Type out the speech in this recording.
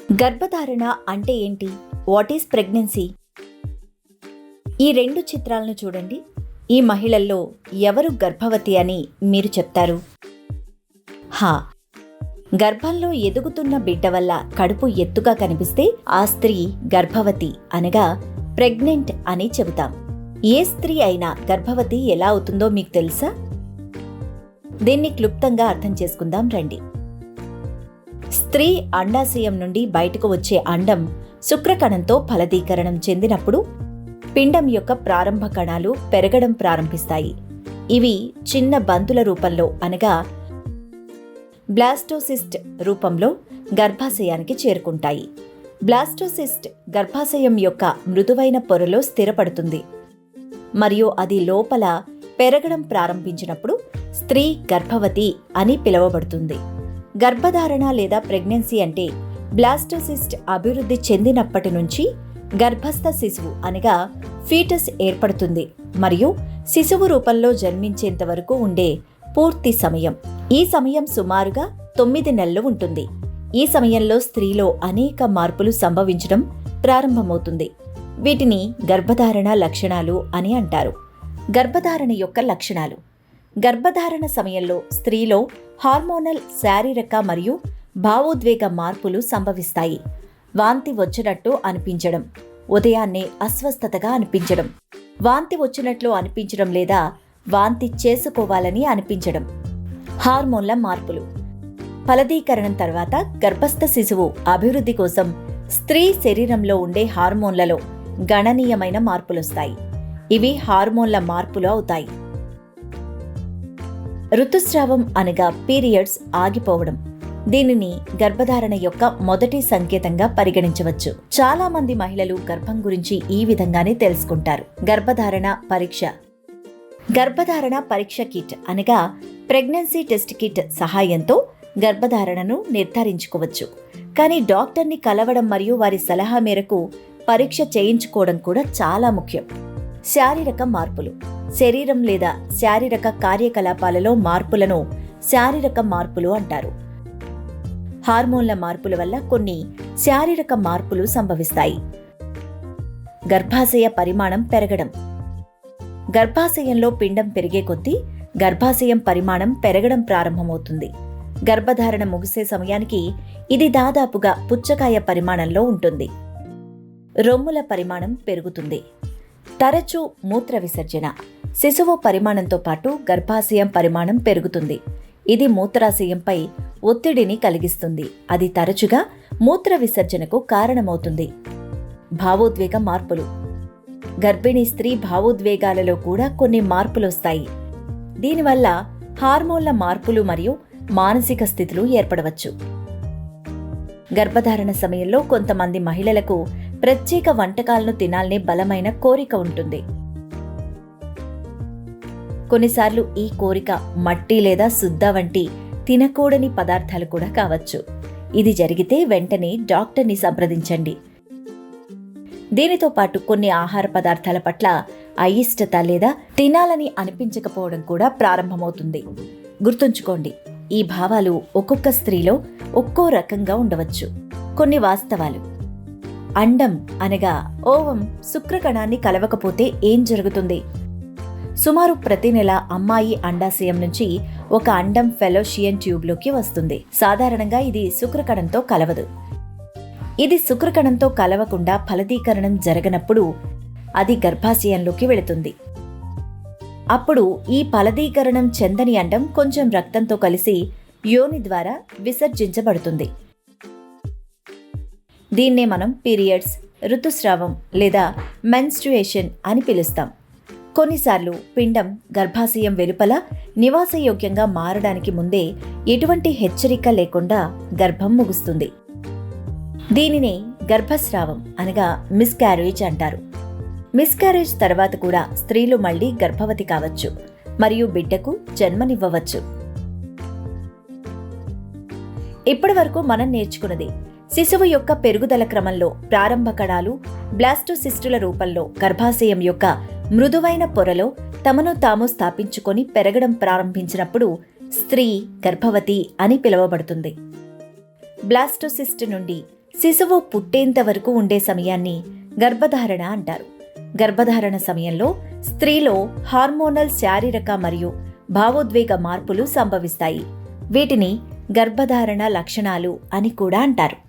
గర్భధారణ అంటే ఏంటి? What is pregnancy? ఈ రెండు చిత్రాలను చూడండి. ఈ మహిళల్లో ఎవరు గర్భవతి అని మీరు చెప్తారు? గర్భంలో ఎదుగుతున్న బిడ్డ వల్ల కడుపు ఎత్తుగా కనిపిస్తే ఆ స్త్రీ గర్భవతి అనగా ప్రెగ్నెంట్ అని చెబుతాం. ఏ స్త్రీ అయినా గర్భవతి ఎలా అవుతుందో మీకు తెలుసా? దీన్ని క్లుప్తంగా అర్థం చేసుకుందాం రండి. స్త్రీ అండాశయం నుండి బయటకు వచ్చే అండం శుక్రకణంతో ఫలదీకరణం చెందినప్పుడు పిండం యొక్క ప్రారంభ కణాలు పెరగడం ప్రారంభిస్తాయి. ఇవి చిన్న బంతుల రూపంలో అనగా బ్లాస్టోసిస్ట్ రూపంలో గర్భాశయానికి చేరుకుంటాయి. బ్లాస్టోసిస్ట్ గర్భాశయం యొక్క మృదువైన పొరలో స్థిరపడుతుంది మరియు అది లోపల పెరగడం ప్రారంభించినప్పుడు స్త్రీ గర్భవతి అని పిలువబడుతుంది. గర్భధారణ లేదా ప్రెగ్నెన్సీ అంటే బ్లాస్టోసిస్ట్ అభివృద్ధి చెందినప్పటి నుంచి గర్భస్థ శిశువు అనగా ఫీటస్ ఏర్పడుతుంది మరియు శిశువు రూపంలో జన్మించేంత వరకు ఉండే పూర్తి సమయం. ఈ సమయం సుమారుగా 9 నెలలు ఉంటుంది. ఈ సమయంలో స్త్రీలో అనేక మార్పులు సంభవించడం ప్రారంభమవుతుంది. వీటిని గర్భధారణ లక్షణాలు అని అంటారు. గర్భధారణ యొక్క లక్షణాలు: గర్భధారణ సమయంలో స్త్రీలో హార్మోనల్, శారీరక మరియు భావోద్వేగ మార్పులు సంభవిస్తాయి. వాంతి వచ్చినట్టు అనిపించడం, ఉదయాన్నే అస్వస్థతగా అనిపించడం, వాంతి వచ్చినట్లు అనిపించడం లేదా వాంతి చేసుకోవాలని అనిపించడం. హార్మోన్ల మార్పులు: ఫలదీకరణం తర్వాత గర్భస్థ శిశువు అభివృద్ధి కోసం స్త్రీ శరీరంలో ఉండే హార్మోన్లలో గణనీయమైన మార్పులొస్తాయి. ఇవి హార్మోన్ల మార్పులు అవుతాయి. ఋతుస్రావం అనగా పీరియడ్స్ ఆగిపోవడం. దీనిని గర్భధారణ యొక్క మొదటి సంకేతంగా పరిగణించవచ్చు. చాలా మంది మహిళలు గర్భం గురించి ఈ విధంగానే తెలుసుకుంటారు. గర్భధారణ పరీక్ష కిట్ అనగా ప్రెగ్నెన్సీ టెస్ట్ కిట్ సహాయంతో గర్భధారణను నిర్ధారించుకోవచ్చు. కానీ డాక్టర్ని కలవడం మరియు వారి సలహా మేరకు పరీక్ష చేయించుకోవడం కూడా చాలా ముఖ్యం. శారీరక మార్పులు: శరీరం లేదా శారీరక కార్యకలాపాలలో మార్పులను శారీరక మార్పులు అంటారు. హార్మోన్ల మార్పుల వల్ల కొన్ని శారీరక మార్పులు సంభవిస్తాయి. గర్భాశయ పరిమాణం పెరగడం: గర్భాశయంలో పిండం పెరిగే కొద్దీ గర్భాశయం పరిమాణం పెరగడం ప్రారంభమవుతుంది. గర్భధారణ ముగిసే సమయానికి ఇది దాదాపుగా పుచ్చకాయ పరిమాణంలో ఉంటుంది. రొమ్ముల పరిమాణం పెరుగుతుంది. తరచూ మూత్ర విసర్జన: శిశువు పరిమాణంతో పాటు గర్భాశయం పరిమాణం పెరుగుతుంది. ఇది మూత్రాశయంపై ఒత్తిడిని కలిగిస్తుంది. అది తరచుగా మూత్ర విసర్జనకు కారణమవుతుంది. భావోద్వేగ మార్పులు: గర్భిణీ స్త్రీ భావోద్వేగాలలో కూడా కొన్ని మార్పులొస్తాయి. దీనివల్ల హార్మోన్ల మార్పులు మరియు మానసిక స్థితులు ఏర్పడవచ్చు. గర్భధారణ సమయంలో కొంతమంది మహిళలకు ప్రత్యేక వంటకాలను తినాలనే బలమైన కోరిక ఉంటుంది. కొన్నిసార్లు ఈ కోరిక మట్టి లేదా శుద్ధ వంటి తినకూడని పదార్థాలు కూడా కావచ్చు. ఇది జరిగితే వెంటనే డాక్టర్ని సంప్రదించండి. దీనితో పాటు కొన్ని ఆహార పదార్థాల పట్ల అయిష్టత లేదా తినాలని అనిపించకపోవడం కూడా ప్రారంభమవుతుంది. గుర్తుంచుకోండి, ఈ భావాలు ఒక్కొక్క స్త్రీలో ఒక్కో రకంగా ఉండవచ్చు. కొన్ని వాస్తవాలు: అండం అనగా ఓవం శుక్రకణాన్ని కలవకపోతే ఏం జరుగుతుంది? సుమారు ప్రతి నెల అమ్మాయి అండాశయం నుంచి ఒక అండం ఫెలోషియన్ ట్యూబ్లోకి వస్తుంది. సాధారణంగా ఇది శుక్రకణంతో కలవదు. ఇది శుక్రకణంతో కలవకుండా ఫలదీకరణం జరగనప్పుడు అది గర్భాశయంలోకి వెళుతుంది. అప్పుడు ఈ ఫలదీకరణం చెందని అండం కొంచెం రక్తంతో కలిసి యోని ద్వారా విసర్జించబడుతుంది. దీన్నే మనం పీరియడ్స్, ఋతుస్రావం లేదా మెన్స్ట్రుయేషన్ అని పిలుస్తాం. కొన్నిసార్లు పిండం గర్భాశయం వెలుపల నివాసయోగ్యంగా మారడానికి ముందే ఎటువంటి హెచ్చరిక లేకుండా గర్భం ముగుస్తుంది. దీనినే గర్భస్రావం అనగా మిస్క్యారేజ్ అంటారు. మిస్క్యారేజ్ తర్వాత కూడా స్త్రీలు మళ్లీ గర్భవతి కావచ్చు మరియు బిడ్డకు జన్మనివ్వవచ్చు. ఇప్పటి వరకు మనం నేర్చుకున్నది: శిశువు యొక్క పెరుగుదల క్రమంలో ప్రారంభ కణాలు బ్లాస్టోసిస్టుల రూపంలో గర్భాశయం యొక్క మృదువైన పొరలో తమను తాము స్థాపించుకొని పెరగడం ప్రారంభించినప్పుడు స్త్రీ గర్భవతి అని పిలువబడుతుంది. బ్లాస్టోసిస్ట్ నుండి శిశువు పుట్టేంత వరకు ఉండే సమయాన్ని గర్భధారణ అంటారు. గర్భధారణ సమయంలో స్త్రీలో హార్మోనల్, శారీరక మరియు భావోద్వేగ మార్పులు సంభవిస్తాయి. వీటిని గర్భధారణ లక్షణాలు అని కూడా అంటారు.